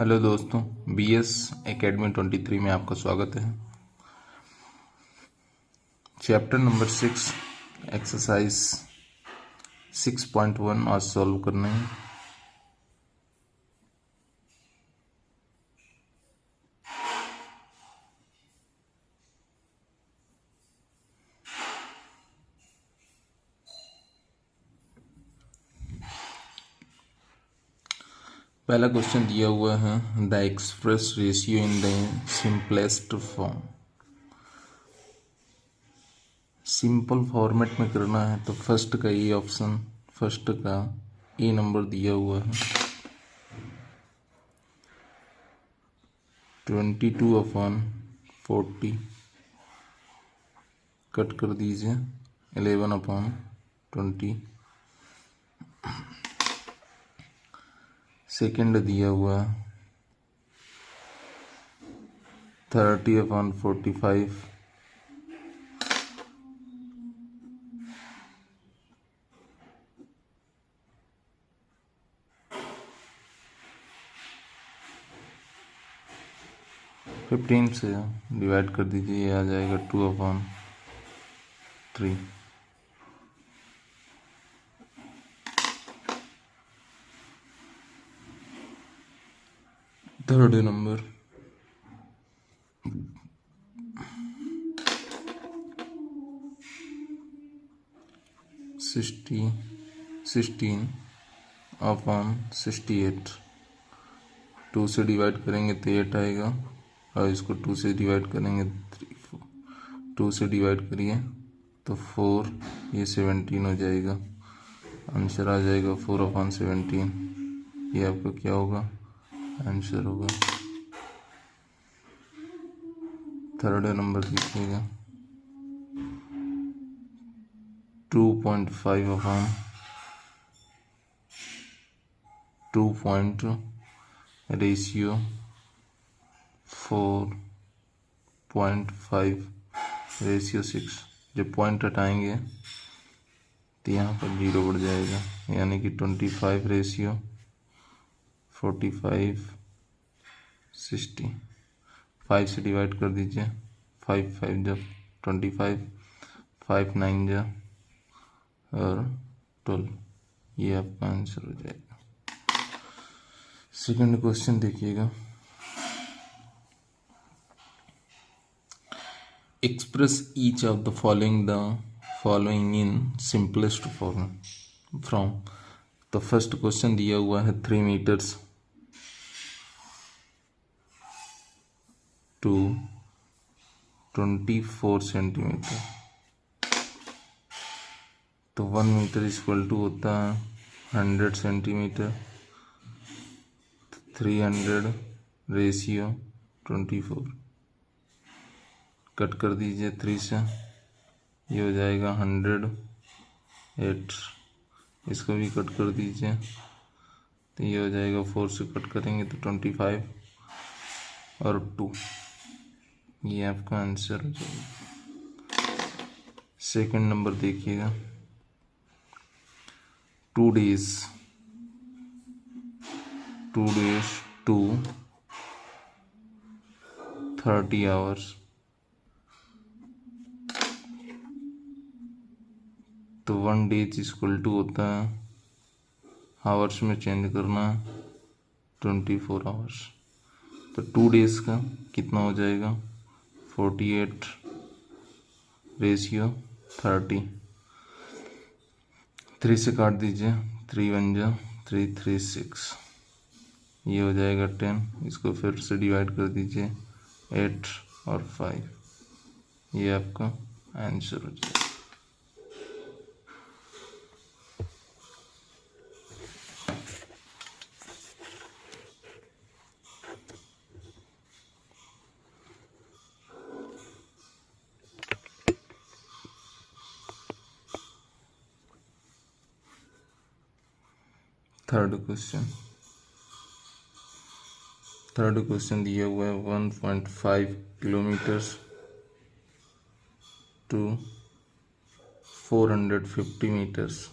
Hello दोस्तों, BS academy 23 में आपका स्वागत है। चैप्टर नंबर 6 एक्सरसाइज 6.1 आज सॉल्व करना है। पहला क्वेश्चन दिया हुआ है, the express ratio in the simplest form. Simple format में करना है तो फर्स्ट का ए ऑप्शन, फर्स्ट का ए नंबर दिया हुआ है 22/40, कट कर दीजिए 11/20। सेकंड दिया हुआ 30/45, फिफ्टीन से डिवाइड कर दीजिए, ये आ जाएगा 2/3। थर्ड नंबर 16/68, 2 से डिवाइड करेंगे तो 8 आएगा, और इसको 2 से डिवाइड करेंगे 2 से डिवाइड करिए तो 4, ये 17 हो जाएगा। आंसर आ जाएगा 4/17। ये आपका क्या होगा, आंसर होगा। थर्ड नंबर लिखिएगा 2.5/2 रेशियो 4.5/6। जब पॉइंट हटाएंगे तो यहाँ पर 0 बढ़ जाएगा, यानी कि 25/45/60। 5 से डिवाइड कर दीजिए, 5 5 जब 25, 5 9 जा और 12, ये आपका आंसर हो जाएगा। सेकंड क्वेश्चन देखिएगा, express each of the following in simplest form from. तो फर्स्ट क्वेश्चन दिया हुआ है 3 मीटर्स टू 24 सेंटीमीटर। तो 1 मीटर इक्वल टू होता है 100 सेंटीमीटर, 300 रेशियो 24, कट कर दीजिए 3 से, ये हो जाएगा 108। इसको भी कट कर दीजिए तो ये हो जाएगा 4 से कट करेंगे तो 25 और 2, ये आपका आंसर हो जाएगा। सेकंड नंबर देखिएगा, 2 days टू 30 hours। तो 1 day इक्वल टू होता है, आवर्स में चेंज करना है 24 आवर्स। तो 2 days का कितना हो जाएगा, 48 रेशियो 30। 3 से काट दीजिए, 3 1 जा 3 3 6, ये हो जाएगा 10। इसको फिर से डिवाइड कर दीजिए 8 और 5, ये आपका आंसर हो जाएगा। थर्ड क्वेश्चन दिया हुआ है 1.5 किलोमीटर्स टू 450 मीटर्स।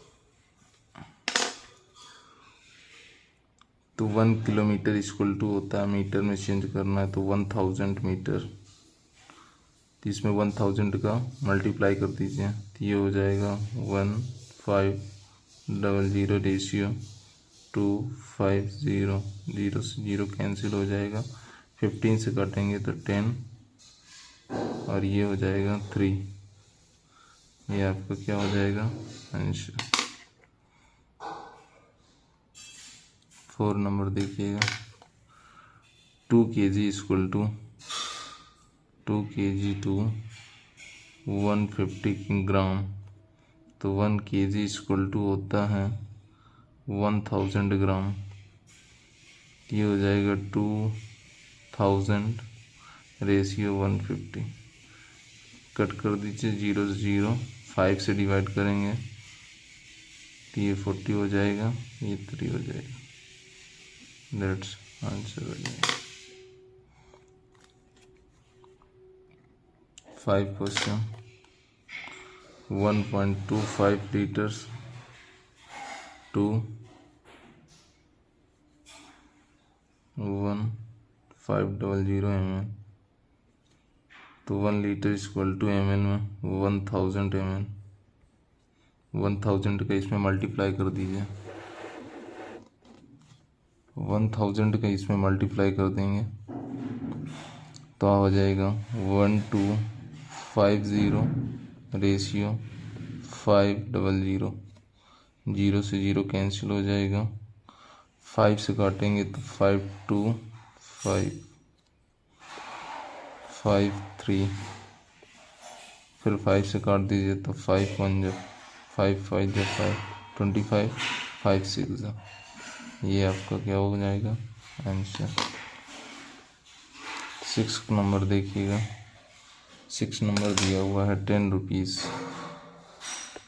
तो 1 किलोमीटर इक्वल टू होता है, मीटर में चेंज करना है तो 1000 मीटर। तो इसमें 1000 का मल्टीप्लाई कर दीजिए तो ये हो जाएगा 1500 रेशियो 250। 0 से 0 कैंसिल हो जाएगा, 15 से काटेंगे तो 10 और ये हो जाएगा 3। ये आपका क्या हो जाएगा आंसर। 4 नंबर देखिएगा, 2 kg equal to 2 kg to 150 gram. तो 1 kg इक्वल टू होता है 1000 ग्राम। ये हो जाएगा 2000 रेशियो 150। कट कर दीजिए, 0 से 0, 5 से डिवाइड करेंगे तो ये 40 हो जाएगा, ये 3 हो जाएगा। दैट्स आंसर हो जाएगा। 5 क्वेश्चन। 1.25 litres to 1500 ml। तो 1 लीटर इक्वल टू ml में 1000 ml। 1000 का इसमें मल्टीप्लाई कर दीजिए, 1000 का इसमें मल्टीप्लाई कर देंगे तो हो जाएगा 1250 रेशियो 500। 0 से 0 कैंसिल हो जाएगा, 5 से काटेंगे तो 5 2 5 5 3, फिर 5 से काट दीजिए तो 5 1 जब 5 5 जब 5 25 5 6 जब। ये आपका क्या हो जाएगा आंसर। 6 नंबर देखिएगा, 6 नंबर दिया हुआ है 10 रुपीज़।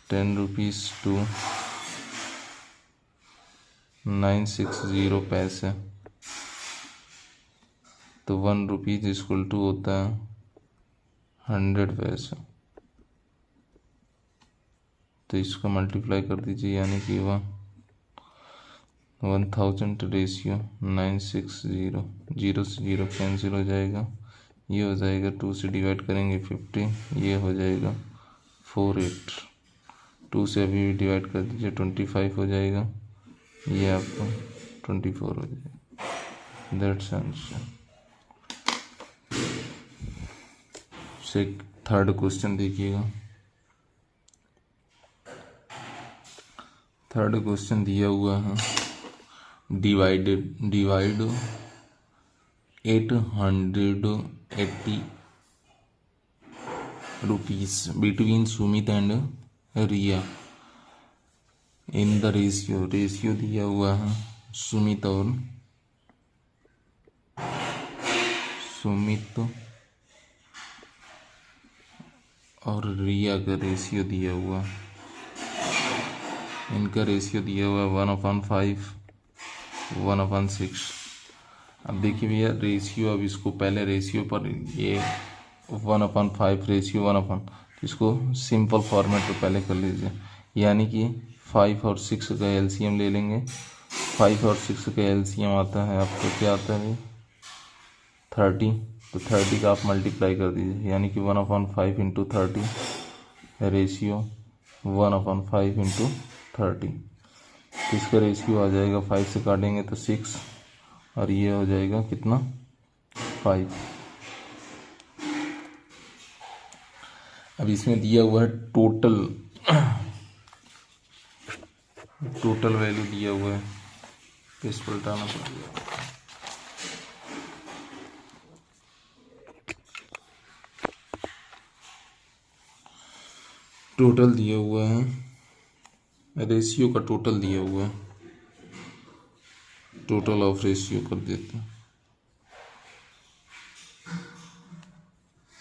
10 रुपीज़ टू 960 पैसे। तो 1 रुपीज़ इक्वल टू होता है 100 पैसे। तो इसको मल्टीप्लाई कर दीजिए, यानी कि 1000 रेशियो 960। 0 से 0 कैंसिल हो जाएगा, ये हो जाएगा 2 से डिवाइड करेंगे 50, ये हो जाएगा 48। 2 से अभी भी डिवाइड कर दीजिए 25 हो जाएगा, ये आपको 24 हो जाएगा। That's answer. थर्ड क्वेश्चन देखिएगा। थर्ड क्वेश्चन दिया हुआ है, divide 880 rupees between Sumit and Riya in the ratio दिया हुआ है सुमित और रिया का रेशियो दिया हुआ, इनका रेशियो दिया हुआ 1/5 1/6। अब देखिए भैया रेशियो, अब इसको पहले रेशियो पर ये 1/5 रेशियो 1/, इसको सिंपल फॉर्मेट पे पहले कर लीजिए, यानी कि 5 और 6 का एलसीएम ले लेंगे। 5 और 6 का एलसीएम आता है आपको क्या आता है 30। तो 30 का आप मल्टीप्लाई कर दीजिए, यानी कि 1/5 इंटू 30 रेशियो 1/5 इंटू 30। तो इसका रेशियो आ जाएगा 5 से काटेंगे तो 6 और ये हो जाएगा कितना 5। अब इसमें दिया हुआ है टोटल वैल्यू दिया हुआ है, पेज पलटाना पड़ेगा। टोटल दिया हुआ है, रेशियो का टोटल दिया हुआ है, टोटल ऑफ रेशियो कर देते हैं।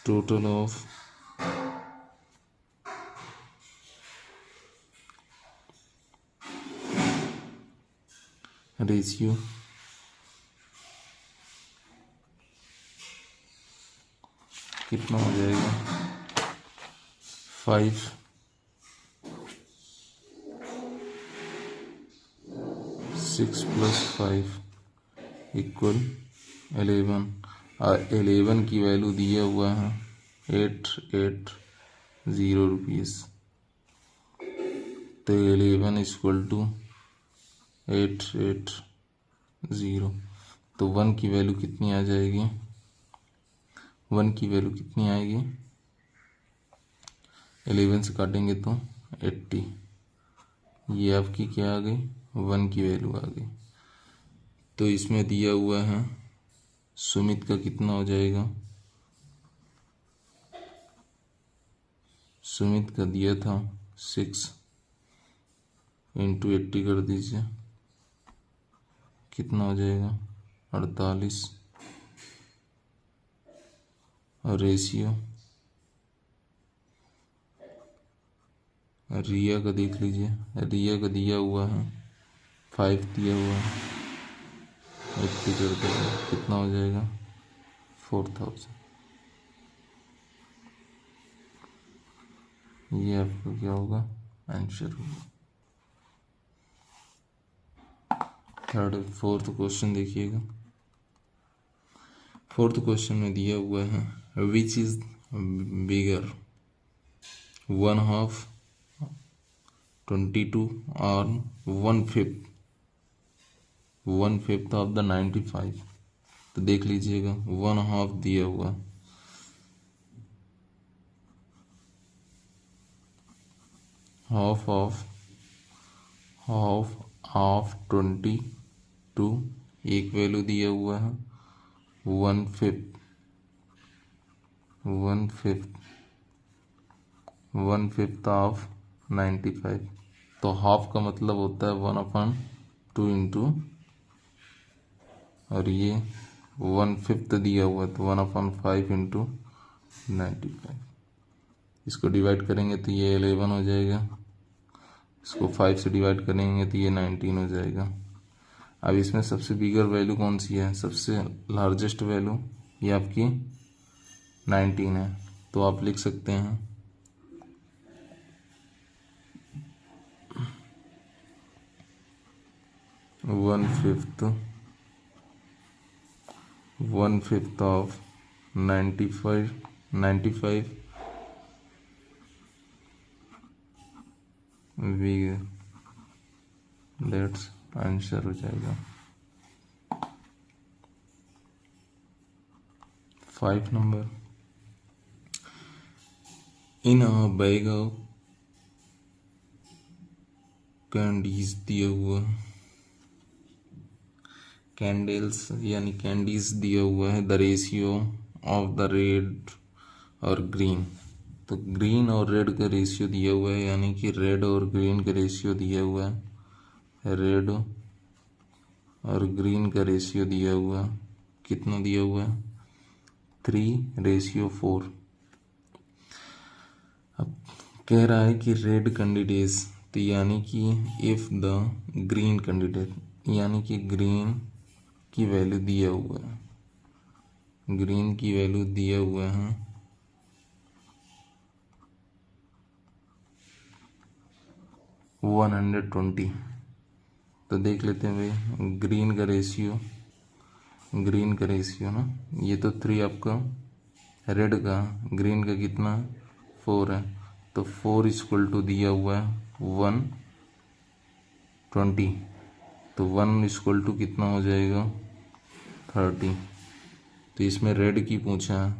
टोटल ऑफ रेशियो कितना हो जाएगा 5 6 + 5 इक्वल 11 और 11 की वैल्यू दिया हुआ है 880 रुपीज़। तो 11 इक्वल टू 880, तो 1 की वैल्यू कितनी आ जाएगी? 1 की वैल्यू कितनी आएगी? 11 से काटेंगे तो 80, ये आपकी क्या आ गई? 1 की वैल्यू आ गई। तो इसमें दिया हुआ है सुमित का कितना हो जाएगा? सुमित का दिया था 6 इंटू 80 कर दीजिए, कितना हो जाएगा? 48। और रेशियो रिया का देख लीजिए, रिया का दिया हुआ है 5 दिया हुआ है, 80 कर दीजिए, कितना हो जाएगा? 4000। ये आपका क्या होगा? आंसर होगा। फोर्थ क्वेश्चन देखिएगा। फोर्थ क्वेश्चन में दिया हुआ है विच इज बिगर 1/2 22 और 1/5 ऑफ द 95। तो देख लीजिएगा 1/2 दिया हुआ, हाफ ऑफ 22, एक वैल्यू दिया हुआ है 1/5 ऑफ 95। तो हाफ का मतलब होता है 1/2 इंटू, और ये 1/5 दिया हुआ है तो 1/5 इंटू 95। इसको डिवाइड करेंगे तो ये 11 हो जाएगा, इसको 5 से डिवाइड करेंगे तो ये 19 हो जाएगा। अब इसमें सबसे बिगर वैल्यू कौन सी है? सबसे लार्जेस्ट वैल्यू ये आपकी 19 है, तो आप लिख सकते हैं 1/5 ऑफ 95 बिगर, दैट्स आंसर हो जाएगा। 5 number, in a bag of candies दिया हुआ, कैंडल्स यानी कैंडीज दिया हुआ है, the ratio of the red और ग्रीन। तो ग्रीन और रेड का रेशियो दिया हुआ है, यानी कि रेड और ग्रीन का रेशियो दिया हुआ है, रेड और ग्रीन का रेशियो दिया हुआ, कितना दिया हुआ है? 3:4। अब कह रहा है कि रेड कैंडिडेट्स, तो यानी कि इफ द ग्रीन कैंडिडेट, यानी कि ग्रीन की वैल्यू दिया हुआ है, ग्रीन की वैल्यू दिया हुआ है 120। तो देख लेते हैं भाई ग्रीन का रेशियो ना, ये तो 3 आपका रेड का, ग्रीन का कितना 4 है, तो 4 इक्वल टू दिया हुआ है 120, तो 1 इक्वल टू कितना हो जाएगा? 30। तो इसमें रेड की पूछा है,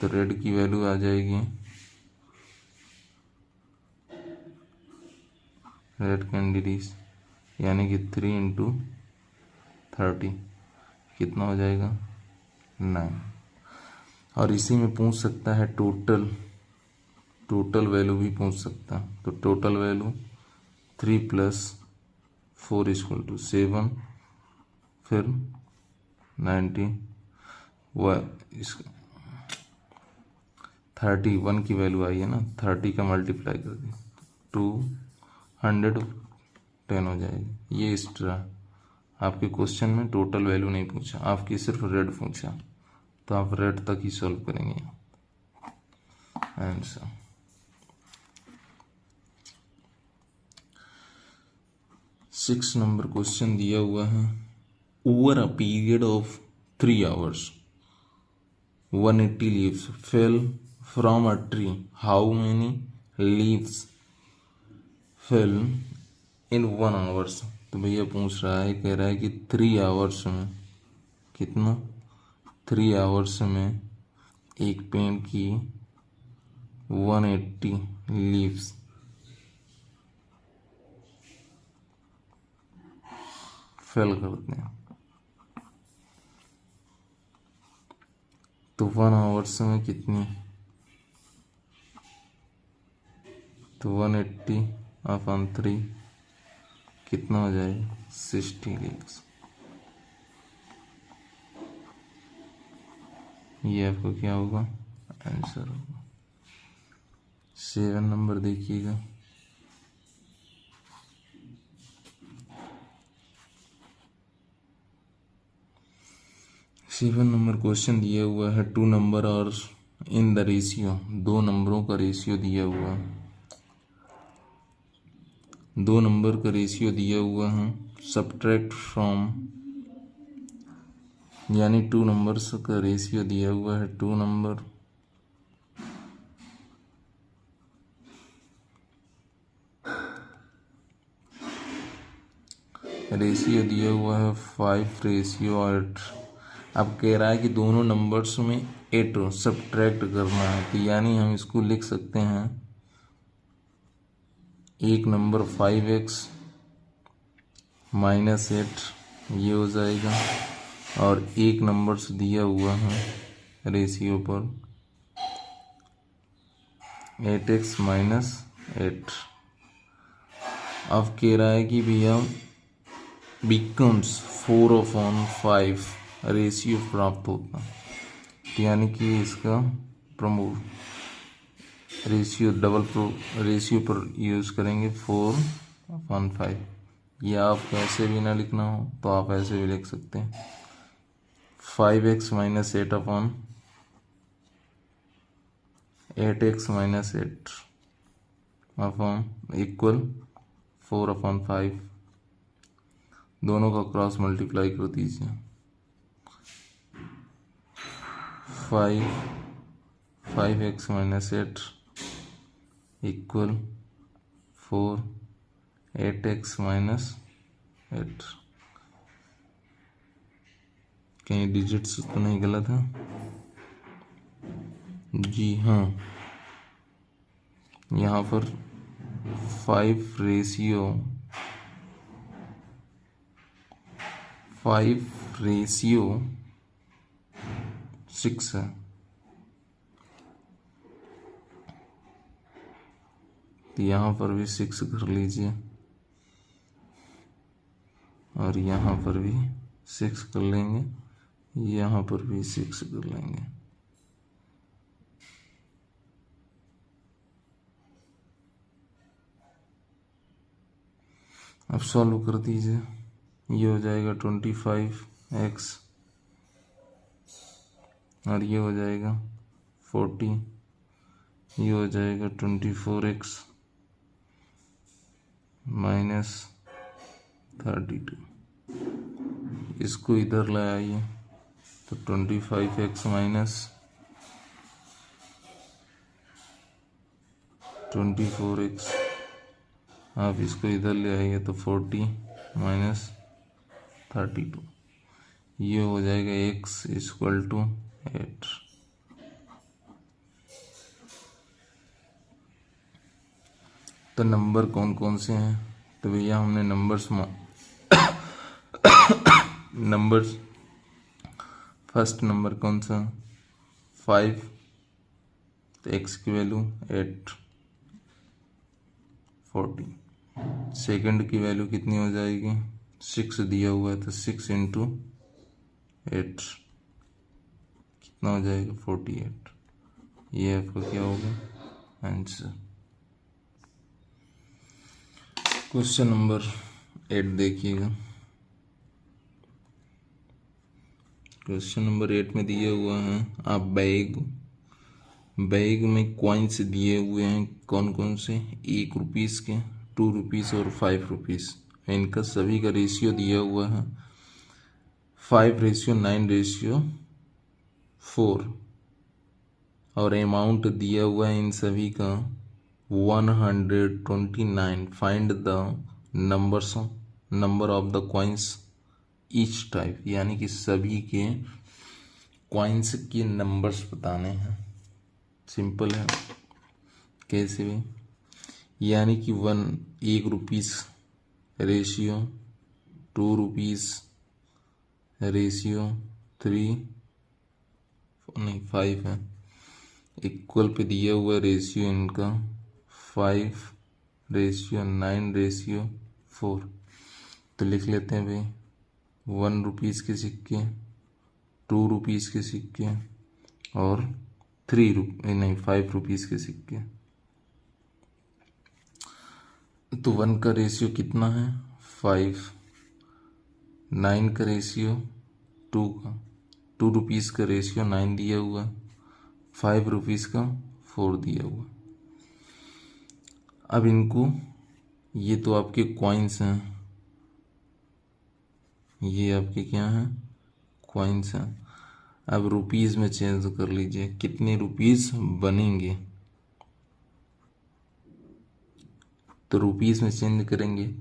तो रेड की वैल्यू आ जाएगी, रेड कैंडिडेट्स यानी कि 3 इंटू 30, कितना हो जाएगा? 9। और इसी में पूछ सकता है टोटल वैल्यू भी पूछ सकता, तो टोटल वैल्यू 3 + 4 = 7, फिर 19, 31 की वैल्यू आई है ना, 30 का मल्टीप्लाई कर दी 210 हो जाएगी। ये एक्स्ट्रा आपके क्वेश्चन में टोटल वैल्यू नहीं पूछा, आपकी सिर्फ रेड पूछा, तो आप रेड तक ही सॉल्व करेंगे आंसर। सिक्स नंबर क्वेश्चन दिया हुआ है over a period of 3 hours 180 leaves fell from a tree. How many leaves fell in 1 hours? तो भैया पूछ रहा है, कह रहा है कि 3 hours में कितना, 3 hours में एक पेड़ की 180 लीव्स फेल करते हैं। तो 1 hours में कितनी, तो 180 अपॉन 3 कितना हो जाएगा, 60 लीव्स। ये आपको क्या होगा, आंसर होगा। 7 नंबर देखिएगा। सेवन नंबर क्वेश्चन दिया हुआ है, 2 नंबर और इन द रेशियो, 2 नंबरों का रेशियो दिया हुआ है, 2 नंबर का रेशियो दिया हुआ है। सब्ट्रैक्ट फ्रॉम, यानी 2 नंबर्स का रेशियो दिया हुआ है, 2 नंबर रेशियो दिया हुआ है 5:8। अब कह रहा है कि दोनों नंबर्स में 8 सब्ट्रैक्ट करना है, तो यानी हम इसको लिख सकते हैं, एक नंबर 5x माइनस 8 ये हो जाएगा, और एक नंबर से दिया हुआ है रेशियो पर 8x माइनस 8। अब कह रहा है कि भैया बिकम्स 4/5 रेशियो प्राप्त होता है, तो यानी कि इसका प्रमोट रेशियो डबल रेशियो पर यूज़ करेंगे 4/5। या आप कैसे भी ना लिखना हो तो आप ऐसे भी लिख सकते हैं, 5x minus 8 upon 8x minus 8 upon equal 4/5। दोनों का क्रॉस मल्टीप्लाई कर दीजिए, 5x minus 8 equal 4 8x minus 8। कहीं डिजिट्स तो नहीं गलत है? जी हाँ, यहाँ पर 5 रेशियो 6 है, तो यहाँ पर भी 6 कर लीजिए, और यहाँ पर भी 6 कर लेंगे, यहाँ पर भी 6 कर लेंगे। अब सॉल्व कर दीजिए, ये हो जाएगा 25x, और ये हो जाएगा 40, ये हो जाएगा 24x माइनस 32। इसको इधर ले आइए, तो 25x माइनस 24x, आप इसको इधर ले आइए तो 40 माइनस 32, ये हो जाएगा x इक्वल टू 8। तो नंबर कौन कौन से हैं, तो भैया हमने नंबर्स फर्स्ट नंबर कौन सा, 5, तो x की वैल्यू 8, 40। सेकंड की वैल्यू कितनी हो जाएगी, 6 दिया हुआ है, तो 6 इंटू 8 कितना हो जाएगा, 48। ये आपका क्या होगा, आंसर। क्वेश्चन नंबर 8 देखिएगा। क्वेश्चन नंबर 8 में दिए हुआ है, आप बैग में कॉइन्स दिए हुए हैं, कौन कौन से, 1 रुपीज़ के, 2 रुपीज़ और 5 रुपीज़। इनका सभी का रेशियो दिया हुआ है 5:9:4 और अमाउंट दिया हुआ है इन सभी का 129। Find the number of the coins each type, यानी कि सभी के कॉइन्स के नंबर्स बताने हैं। सिंपल है, कैसे भी, यानी कि 1 रुपीस रेशियो 2 रुपीस रेशियो 5 है, इक्वल पे दिया हुआ रेशियो इनका 5:9:4। तो लिख लेते हैं भाई 1 रुपीस के सिक्के, 2 रुपीस के सिक्के और 5 रुपीस के सिक्के। तो 1 का रेशियो कितना है 5, 9 का रेशियो 2 का, 2 रुपीस का रेशियो 9 दिया हुआ, 5 रुपीस का 4 दिया हुआ। अब इनको, ये तो आपके कॉइन्स हैं, ये आपके क्या हैं कॉइन्स हैं। अब रुपीस में चेंज कर लीजिए, कितने रुपीस बनेंगे, तो रुपीस में चेंज करेंगे।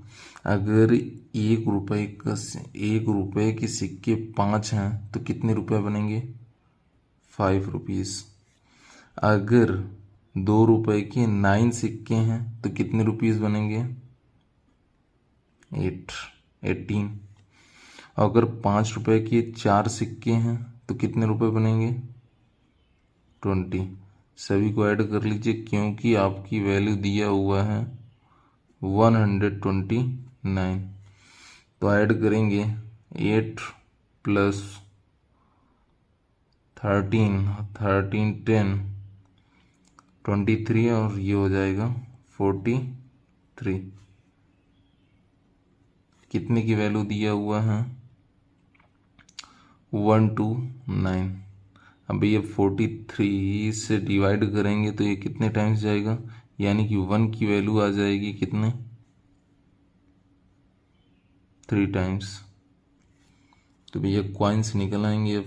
अगर 1 रुपए के सिक्के 5 हैं तो कितने रुपए बनेंगे 5 रुपीस। अगर 2 रुपए के 9 सिक्के हैं तो कितने रुपीस बनेंगे 18। अगर 5 रुपए के 4 सिक्के हैं तो कितने रुपए बनेंगे 20। सभी को ऐड कर लीजिए, क्योंकि आपकी वैल्यू दिया हुआ है 129। तो ऐड करेंगे 8 + 13 10 23 और ये हो जाएगा 43। कितने की वैल्यू दिया हुआ है 129। अब ये 43 से डिवाइड करेंगे तो ये कितने टाइम्स जाएगा, यानी कि 1 की वैल्यू आ जाएगी कितने 3 टाइम्स। तो भैया कॉइन्स निकल आएंगे। अब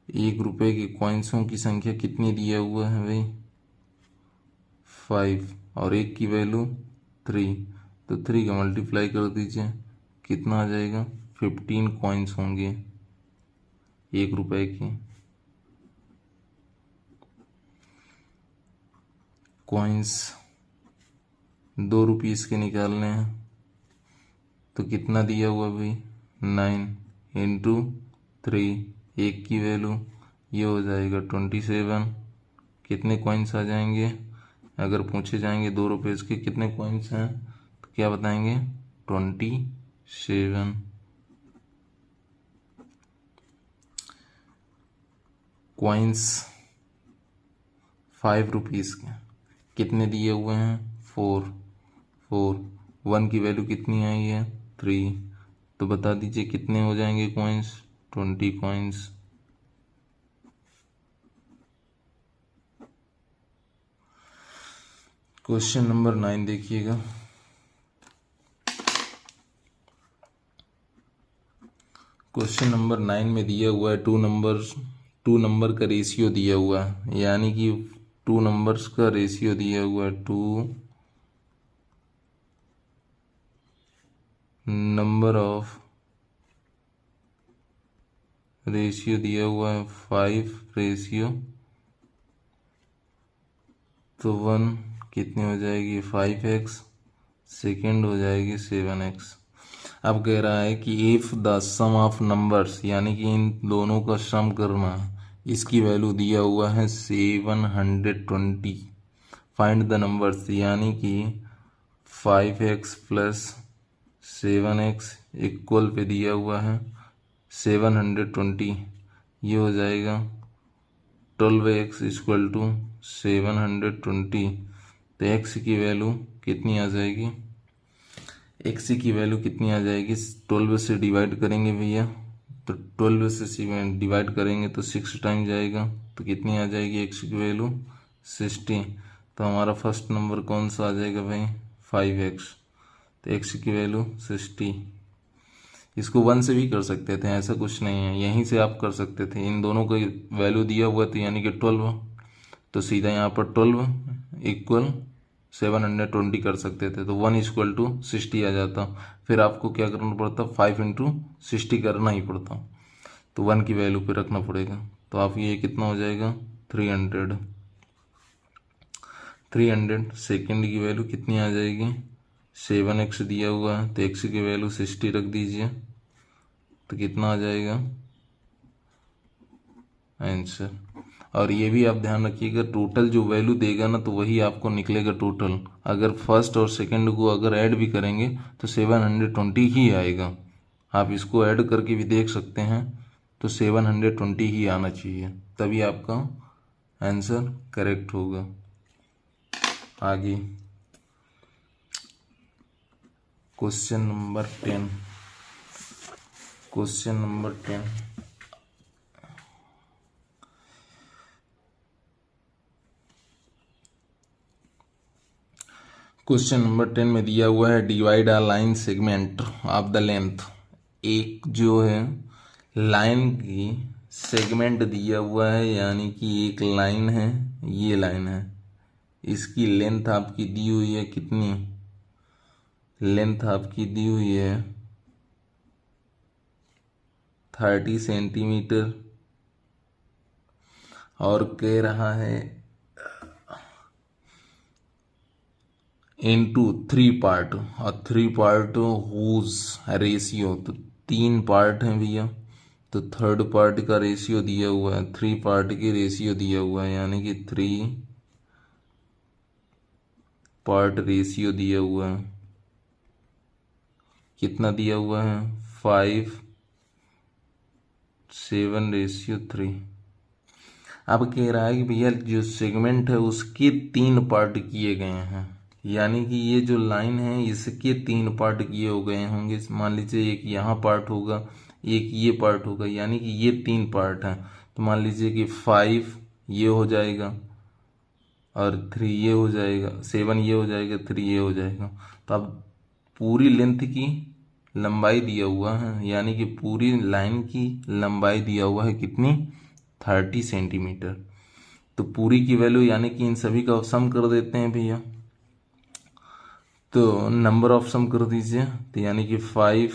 1 रुपए के कॉइन्सों की संख्या कितनी दिया हुआ है भाई 5 और 1 की वैल्यू 3, तो 3 का मल्टीप्लाई कर दीजिए, कितना आ जाएगा 15 कॉइन्स होंगे 1 रुपए के। कॉइन्स 2 रुपीस के निकालने हैं, तो कितना दिया हुआ भाई 9 × 3, 1 की वैल्यू ये हो जाएगा 27। कितने कॉइन्स आ जाएंगे, अगर पूछे जाएंगे 2 रुपये के कितने कॉइन्स हैं तो क्या बताएंगे 27। कॉइन्स 5 रुपीस के कितने दिए हुए हैं 4। 1 की वैल्यू कितनी आई है 3, तो बता दीजिए कितने हो जाएंगे कॉइन्स 20 कॉइन्स। क्वेश्चन नंबर 9 देखिएगा। क्वेश्चन नंबर 9 में दिया हुआ है 2 नंबर का रेशियो दिया हुआ है, यानी कि 2 नंबर्स का रेशियो दिया हुआ है 2 नंबर ऑफ रेशियो दिया हुआ है 5 तो 1 कितनी हो जाएगी 5x, सेकेंड हो जाएगी 7x। अब कह रहा है कि if the sum of numbers, यानी कि इन दोनों का सम करना है, इसकी वैल्यू दिया हुआ है 720। फाइंड द नंबर्स, यानी कि 5x + 7x इक्वल पे दिया हुआ है 720, ये हो जाएगा 12x = 720। तो x की वैल्यू कितनी आ जाएगी, x की वैल्यू कितनी आ जाएगी 12 से डिवाइड करेंगे भैया, तो 12 से डिवाइड करेंगे तो 6 टाइम जाएगा, तो कितनी आ जाएगी x की वैल्यू 60। तो हमारा फर्स्ट नंबर कौन सा आ जाएगा भाई 5x। तो x की वैल्यू 60। इसको 1 से भी कर सकते थे, ऐसा कुछ नहीं है, यहीं से आप कर सकते थे। इन दोनों का वैल्यू दिया हुआ था यानी कि 12, तो सीधा यहाँ पर 12 इक्वल 720 कर सकते थे, तो 1 इक्वल टू 60 आ जाता। फिर आपको क्या करना पड़ता, 5 इंटू 60 करना ही पड़ता, तो 1 की वैल्यू पे रखना पड़ेगा। तो आप ये कितना हो जाएगा 300। सेकेंड की वैल्यू कितनी आ जाएगी, 7x दिया हुआ है तो x की वैल्यू 60 रख दीजिए, तो कितना आ जाएगा आंसर। और ये भी आप ध्यान रखिएगा, टोटल जो वैल्यू देगा ना तो वही आपको निकलेगा टोटल। अगर फर्स्ट और सेकंड को अगर ऐड भी करेंगे तो 720 ही आएगा। आप इसको ऐड करके भी देख सकते हैं, तो 720 ही आना चाहिए, तभी आपका आंसर करेक्ट होगा। आगे question number 10। Question number 10 question number 10 में दिया हुआ है divide a line segment of the length. एक जो है लाइन की सेगमेंट दिया हुआ है, यानी कि एक लाइन है, ये लाइन है, इसकी लेंथ आपकी दी हुई है कितनी, लेंथ आपकी दी हुई है 30 सेंटीमीटर, और कह रहा है इनटू 3 पार्ट, और 3 पार्ट हुज रेशियो, तो 3 पार्ट हैं भैया, तो थर्ड पार्ट का रेशियो दिया हुआ है, 3 पार्ट की रेशियो दिया हुआ है, यानी कि 3 पार्ट रेशियो दिया हुआ है। कितना दिया हुआ है 5:7:3। अब कह रहा है कि भैया जो सेगमेंट है उसके 3 पार्ट किए गए हैं, यानी कि ये जो लाइन है इसके 3 पार्ट किए हो गए होंगे। मान लीजिए एक यहाँ पार्ट होगा, एक ये पार्ट होगा, यानी कि ये 3 पार्ट हैं। तो मान लीजिए कि 5 ये हो जाएगा, और 3 ये हो जाएगा, 7 ये हो जाएगा, 3 ये हो जाएगा। तो अब पूरी लेंथ की लंबाई दिया हुआ है, यानी कि पूरी लाइन की लंबाई दिया हुआ है कितनी 30 सेंटीमीटर। तो पूरी की वैल्यू यानी कि इन सभी का सम कर देते हैं भैया, तो नंबर ऑफ सम कर दीजिए, तो यानी कि 5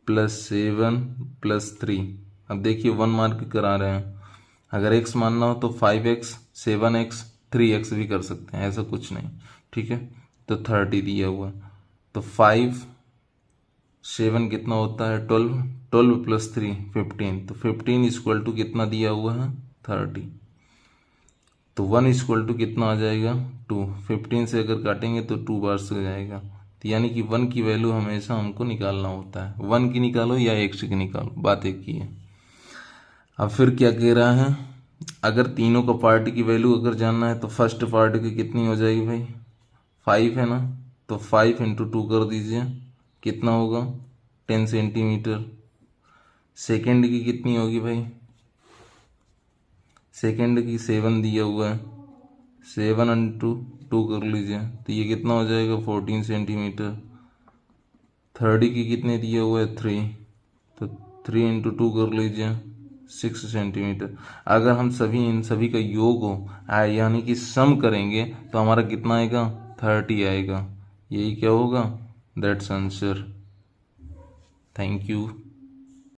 + 7 + 3। अब देखिए 1 मार्क करा रहे हैं, अगर x मानना हो तो 5x 7x 3x भी कर सकते हैं, ऐसा कुछ नहीं, ठीक है। तो 30 दिया हुआ, तो 5 7 कितना होता है 12, 12 + 3 15, तो 15 इक्वल टू कितना दिया हुआ है 30, तो 1 इक्वल टू कितना आ जाएगा 2। 15 से अगर काटेंगे तो 2 बार से हो जाएगा, तो यानी कि 1 की वैल्यू हमेशा हमको निकालना होता है, 1 की निकालो या x की निकालो, बात एक ही है। अब फिर क्या कह रहा है, अगर तीनों का पार्ट की वैल्यू अगर जानना है तो फर्स्ट पार्ट की कितनी हो जाएगी भाई 5 है ना, तो 5 × 2 कर दीजिए, कितना होगा 10 सेंटीमीटर। सेकेंड की कितनी होगी भाई, सेकेंड की 7 दिया हुआ है, 7 × 2 कर लीजिए, तो ये कितना हो जाएगा 14 सेंटीमीटर। थर्ड की कितने दिया हुआ है 3, तो 3 × 2 कर लीजिए 6 सेंटीमीटर। अगर हम इन सभी का योग हो यानी कि सम करेंगे तो हमारा कितना आएगा 30 आएगा। यही क्या होगा, दैट्स आंसर। Thank you.